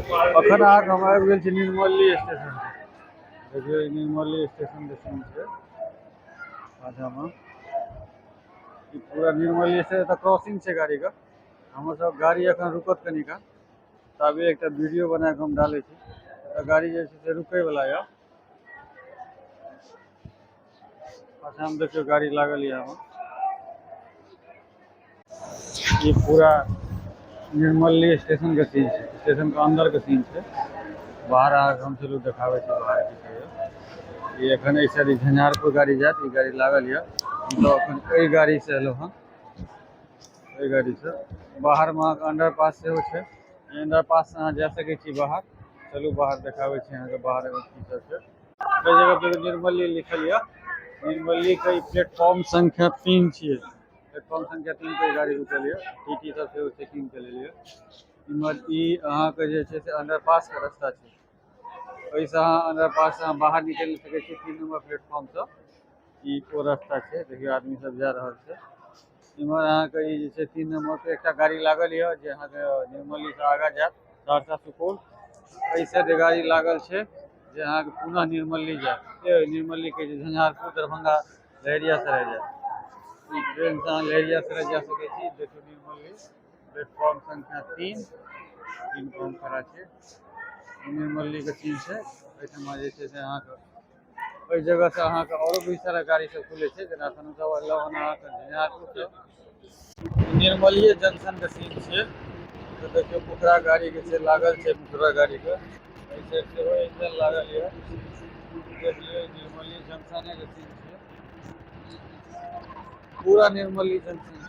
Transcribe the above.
अखन अहाँके हम आबि गेल छी निर्मली स्टेशन पर। देखियौ ई निर्मली स्टेशन के सीन छै आगाँमे। ई पूरा निर्मली स्टेशन तऽ क्रॉसिंग छै गाड़ी के। हमर सब गाड़ी अखन रुकत कनि काल, तबे एकटा वीडियो बना के हम डालै छी। तऽ गाड़ी जे छै से रुकै वला यऽ। अच्छा हम देखियौ गाड़ी लागल यऽ यहाँ। ये पूरा निर्मली स्टेशन के सीन छै, स्टेशन के अंदर के सीन छै। बाहर अहाँके हम चलू देखाबै छी बाहर की सब यऽ। ई एखन एहि साइड झंझारपुर गाड़ी जायत, ई गाड़ी लागल यऽ। हमसब एखन एहि गाड़ी से एलहुँ हँ, एहि गाड़ी से। बाहर में अहाँके अंडर पास सेहो छै, अंडर पास से अहाँ जा सकै छी बाहर। चलू बाहर देखाबै छी अहाँके बाहर में की सब छै। कई जगह पे निर्मली लिखल यऽ, निर्मली के ई प्लेटफॉर्म संख्या 3 छियै। प्लेटफॉर्म संख्या 3 पे गाड़ी रुकल यऽ, टीटी सब सेहो चेकिंग के लेल यऽ। इम्हर ई अहाँके जे छै से अंडर पास के रास्ता छै। ओहिसँ अहाँ अंडर पास से अहाँ बाहर निकलि सकै छी 3 नंबर प्लेटफॉर्म सँ। ई ओ रास्ता छै, देखियौ आदमी सब जा रहल छै। इम्हर अहाँके ई जे छै 3 नंबर पे एकटा गाड़ी लागल यऽ, जे अहाँके निर्मली से आगाँ जायत सहरसा सुपौल। एहि साइड गाड़ी लागल छै जे अहाँके पुनः निर्मली जायत, निर्मली कहै छै झंझारपुर दरभंगा लहेरियासराय जायत। ई ट्रेन से अहाँ लहेरियासराय जा सकै छी। देखियौ निर्मली प्लेटफॉर्म संख्या 3 पर हम खड़ा छियै। निर्मली के सीन छै, एहिठमा जे छै से अहाँके ओहि जगह से अहाँके औरो भी सारा गाड़ी सब खुलै छै, जेना एखन सब एलहुँ हन अहाँके झंझारपुर से। निर्मलिये जंक्शन के सीन छियै। तऽ देखियौ मुखरा गाड़ी के छै, लागल छै मुखरा गाड़ी के। एहि साइड सेहो इंजन लागल यऽ, देख लियौ निर्मली जंक्शने के सीन छियै। पूरा निर्मली जंक्शन